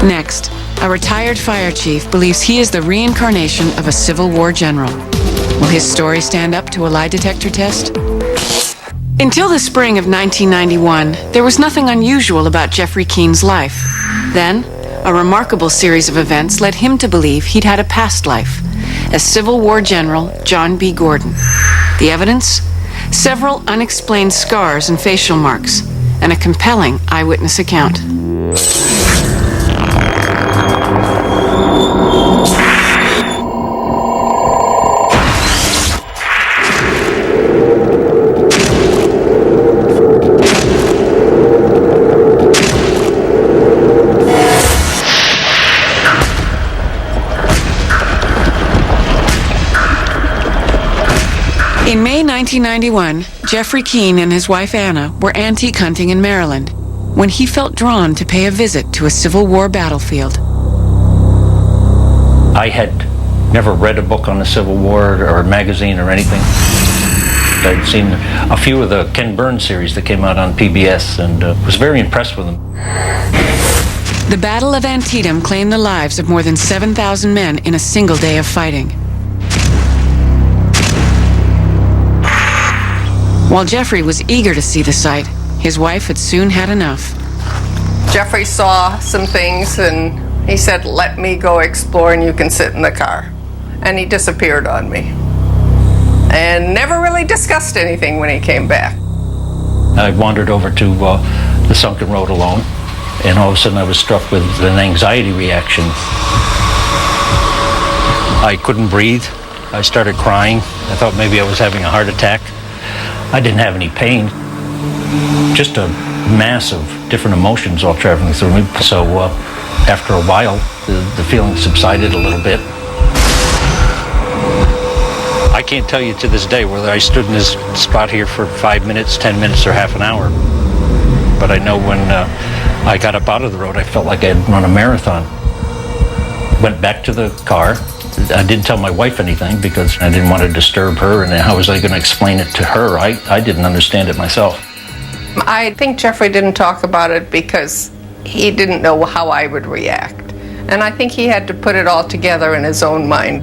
Next, a retired fire chief believes he is the reincarnation of a Civil War general. Will his story stand up to a lie detector test? Until the spring of 1991, there was nothing unusual about Jeffrey Keene's life. Then, a remarkable series of events led him to believe he'd had a past life as Civil War General John B. Gordon. The evidence? Several unexplained scars and facial marks, and a compelling eyewitness account. In May 1991, Jeffrey Keene and his wife Anna were antique hunting in Maryland when he felt drawn to pay a visit to a Civil War battlefield. I had never read a book on the Civil War or a magazine or anything. I'd seen a few of the Ken Burns series that came out on PBS and was very impressed with them. The Battle of Antietam claimed the lives of more than 7,000 men in a single day of fighting. While Jeffrey was eager to see the site, his wife had soon had enough. Jeffrey saw some things and he said, "Let me go explore and you can sit in the car." And he disappeared on me. And never really discussed anything when he came back. I wandered over to the sunken road alone, and all of a sudden I was struck with an anxiety reaction. I couldn't breathe. I started crying. I thought maybe I was having a heart attack. I didn't have any pain, just a mass of different emotions all traveling through me. So after a while, the feeling subsided a little bit. I can't tell you to this day whether I stood in this spot here for 5 minutes, 10 minutes, or half an hour. But I know when I got up out of the road, I felt like I had run a marathon. Went back to the car. I didn't tell my wife anything because I didn't want to disturb her, and how was I going to explain it to her? I didn't understand it myself. I think Jeffrey didn't talk about it because he didn't know how I would react. And I think he had to put it all together in his own mind.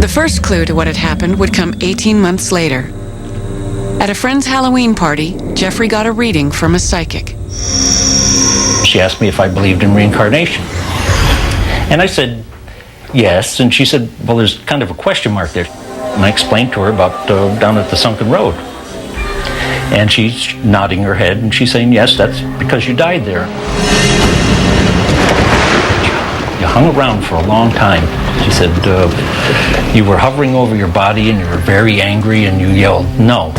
The first clue to what had happened would come 18 months later. At a friend's Halloween party, Jeffrey got a reading from a psychic. She asked me if I believed in reincarnation. And I said, yes, and she said, well, there's kind of a question mark there. And I explained to her about down at the sunken road. And she's nodding her head, and she's saying, yes, that's because you died there. You hung around for a long time. She said, you were hovering over your body, and you were very angry, and you yelled, no.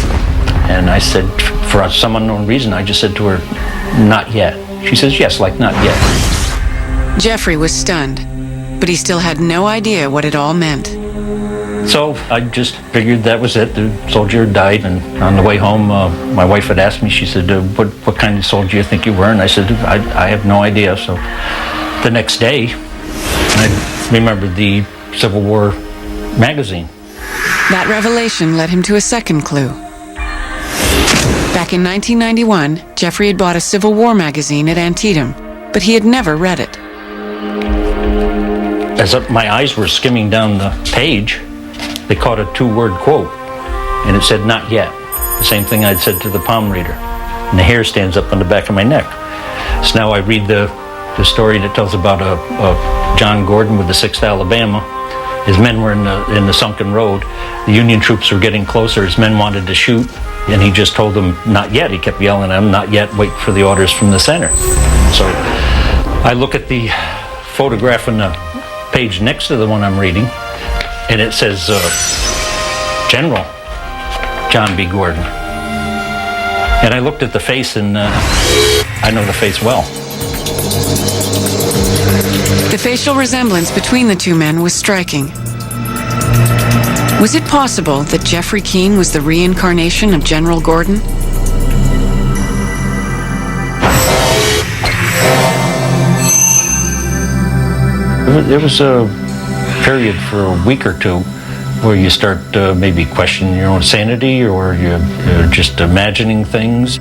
And I said, for some unknown reason, I just said to her, not yet. She says, yes, like not yet. Jeffrey was stunned, but he still had no idea what it all meant. So I just figured that was it. The soldier died, and on the way home, my wife had asked me, she said, what kind of soldier do you think you were? And I said, I have no idea. So the next day, I remembered the Civil War magazine. That revelation led him to a second clue. Back in 1991, Jeffrey had bought a Civil War magazine at Antietam, but he had never read it. As my eyes were skimming down the page, they caught a two-word quote, and it said, not yet. The same thing I'd said to the palm reader. And the hair stands up on the back of my neck. So now I read the story that tells about John Gordon with the 6th Alabama. His men were in the sunken road. The Union troops were getting closer. His men wanted to shoot, and he just told them, not yet. He kept yelling at them, not yet, wait for the orders from the center. So I look at the photograph on the page next to the one I'm reading, and it says, General John B. Gordon. And I looked at the face, and I know the face well. The facial resemblance between the two men was striking. Was it possible that Jeffrey Keene was the reincarnation of General Gordon? There was a period for a week or two where you start maybe questioning your own sanity, or you're just imagining things.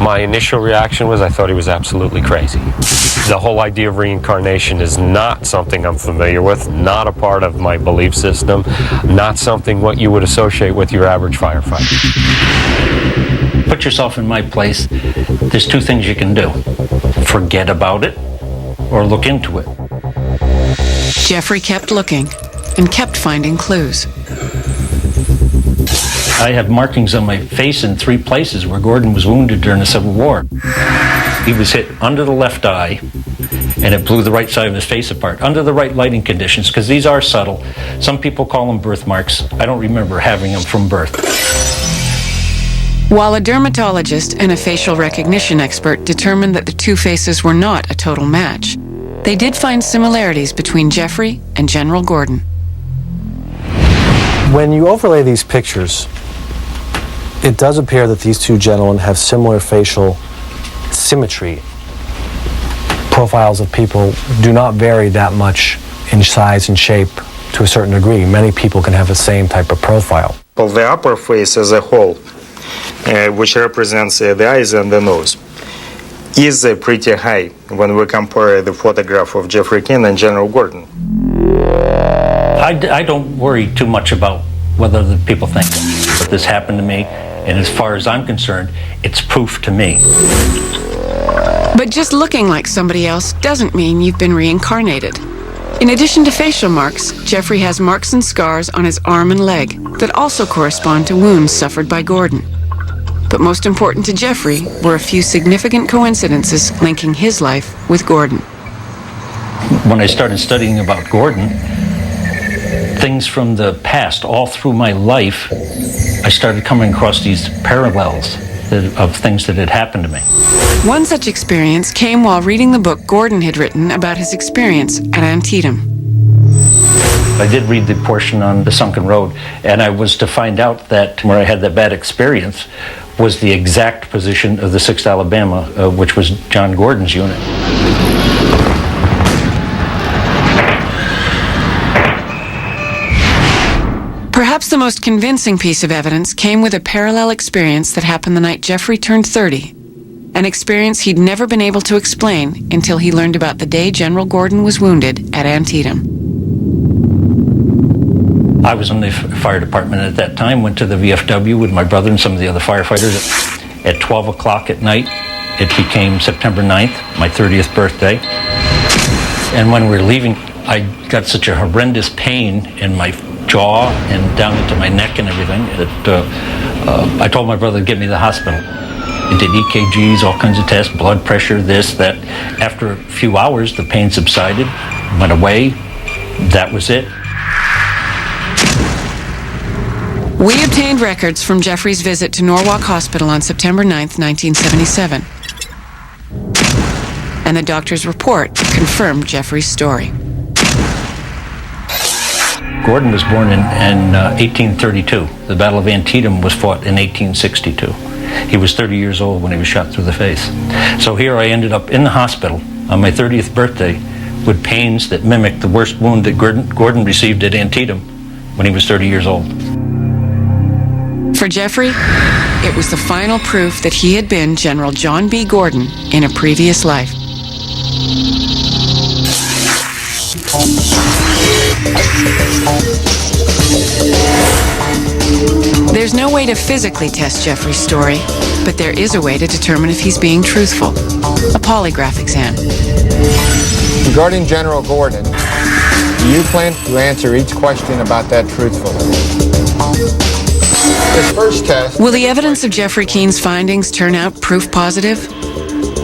My initial reaction was I thought he was absolutely crazy. The whole idea of reincarnation is not something I'm familiar with, not a part of my belief system, not something what you would associate with your average firefighter. Put yourself in my place. There's two things you can do. Forget about it or look into it. Jeffrey kept looking and kept finding clues. I have markings on my face in 3 places where Gordon was wounded during the Civil War. He was hit under the left eye, and it blew the right side of his face apart, under the right lighting conditions, because these are subtle. Some people call them birthmarks. I don't remember having them from birth. While a dermatologist and a facial recognition expert determined that the two faces were not a total match, they did find similarities between Jeffrey and General Gordon. When you overlay these pictures, it does appear that these two gentlemen have similar facial symmetry. Profiles of people do not vary that much in size and shape to a certain degree. Many people can have the same type of profile. Well, the upper face as a whole, which represents the eyes and the nose, is pretty high when we compare the photograph of Jeffrey Keene and General Gordon. I don't worry too much about whether the people think that this happened to me, and as far as I'm concerned, it's proof to me. But just looking like somebody else doesn't mean you've been reincarnated. In addition to facial marks, Jeffrey has marks and scars on his arm and leg that also correspond to wounds suffered by Gordon. But most important to Jeffrey were a few significant coincidences linking his life with Gordon. When I started studying about Gordon, things from the past, all through my life, I started coming across these parallels of things that had happened to me. One such experience came while reading the book Gordon had written about his experience at Antietam. I did read the portion on the sunken road, and I was to find out that where I had that bad experience was the exact position of the 6th Alabama, which was John Gordon's unit. Perhaps the most convincing piece of evidence came with a parallel experience that happened the night Jeffrey turned 30. An experience he'd never been able to explain until he learned about the day General Gordon was wounded at Antietam. I was in the fire department at that time, went to the VFW with my brother and some of the other firefighters. At 12 o'clock at night, it became September 9th, my 30th birthday. And when we were leaving, I got such a horrendous pain in my jaw and down into my neck and everything that I told my brother to get me to the hospital. He did EKGs, all kinds of tests, blood pressure, this, that. After a few hours, the pain subsided, went away. That was it. We obtained records from Jeffrey's visit to Norwalk Hospital on September 9th, 1977. And the doctor's report confirmed Jeffrey's story. Gordon was born in 1832. The Battle of Antietam was fought in 1862. He was 30 years old when he was shot through the face. So here I ended up in the hospital on my 30th birthday with pains that mimicked the worst wound that Gordon received at Antietam when he was 30 years old. For Jeffrey, it was the final proof that he had been General John B. Gordon in a previous life. There's no way to physically test Jeffrey's story, but there is a way to determine if he's being truthful. A polygraph exam. Regarding General Gordon, do you plan to answer each question about that truthfully? This first test... Will the evidence of Jeffrey Keene's findings turn out proof positive?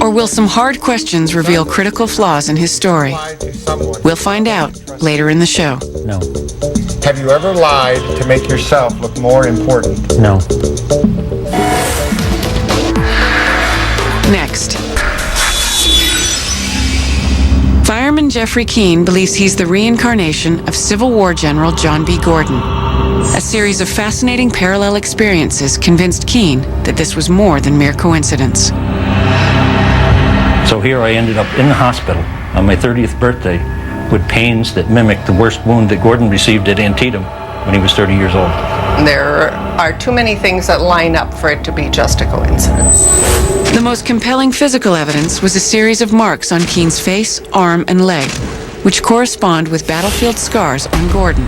Or will some hard questions reveal critical flaws in his story? We'll find out later in the show. No. Have you ever lied to make yourself look more important? No. Next. Fireman Jeffrey Keene believes he's the reincarnation of Civil War General John B. Gordon. A series of fascinating parallel experiences convinced Keene that this was more than mere coincidence. So here I ended up in the hospital on my 30th birthday with pains that mimicked the worst wound that Gordon received at Antietam when he was 30 years old. There are too many things that line up for it to be just a coincidence. The most compelling physical evidence was a series of marks on Keene's face, arm, and leg, which correspond with battlefield scars on Gordon.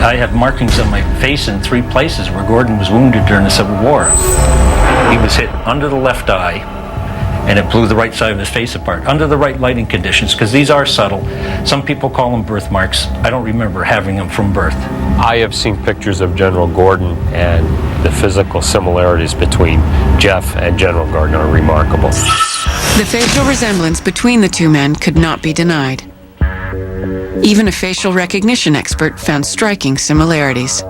I have markings on my face in 3 places where Gordon was wounded during the Civil War. He was hit under the left eye, and it blew the right side of his face apart, under the right lighting conditions, because these are subtle. Some people call them birthmarks. I don't remember having them from birth. I have seen pictures of General Gordon, and the physical similarities between Jeff and General Gordon are remarkable. The facial resemblance between the two men could not be denied. Even a facial recognition expert found striking similarities.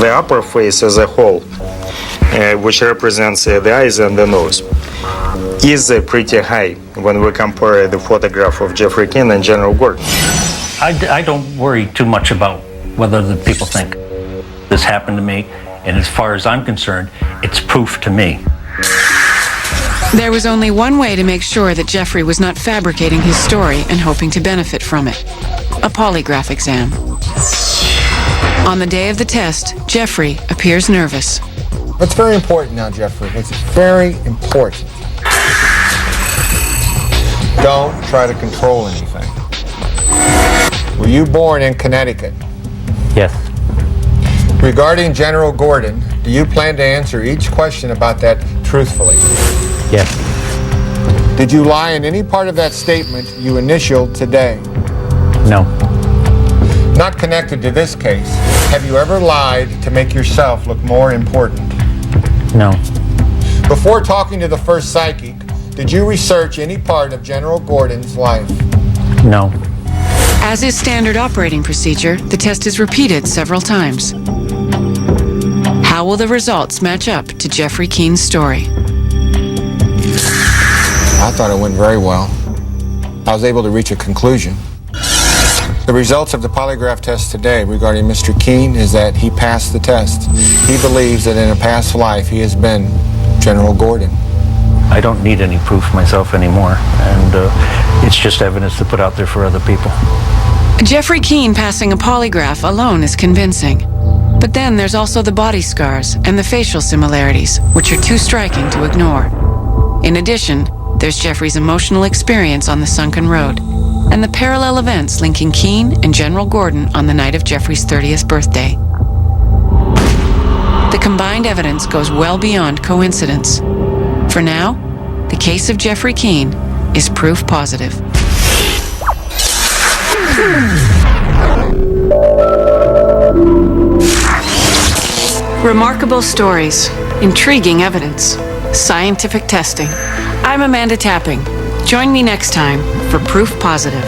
The upper face as a whole, which represents the eyes and the nose, is pretty high when we compare the photograph of Jeffrey Keene and General Gordon. I don't worry too much about whether the people think this happened to me, and as far as I'm concerned, it's proof to me. There was only one way to make sure that Jeffrey was not fabricating his story and hoping to benefit from it: a polygraph exam. On the day of the test, Jeffrey appears nervous. What's very important now, Jeffrey, what's very important, don't try to control anything. Were you born in Connecticut? Yes. Regarding General Gordon, do you plan to answer each question about that truthfully? Yes. Did you lie in any part of that statement you initialed today? No. Not connected to this case, have you ever lied to make yourself look more important? No. Before talking to the first psychic, did you research any part of General Gordon's life? No. As is standard operating procedure, the test is repeated several times. How will the results match up to Jeffrey Keene's story? I thought it went very well. I was able to reach a conclusion. The results of the polygraph test today regarding Mr. Keene is that he passed the test. He believes that in a past life he has been General Gordon. I don't need any proof myself anymore, and it's just evidence to put out there for other people. Jeffrey Keene passing a polygraph alone is convincing. But then there's also the body scars and the facial similarities, which are too striking to ignore. In addition, there's Jeffrey's emotional experience on the sunken road, and the parallel events linking Keene and General Gordon on the night of Jeffrey's 30th birthday. The combined evidence goes well beyond coincidence. For now, the case of Jeffrey Keene is proof positive. Remarkable stories, intriguing evidence, scientific testing. I'm Amanda Tapping. Join me next time for Proof Positive.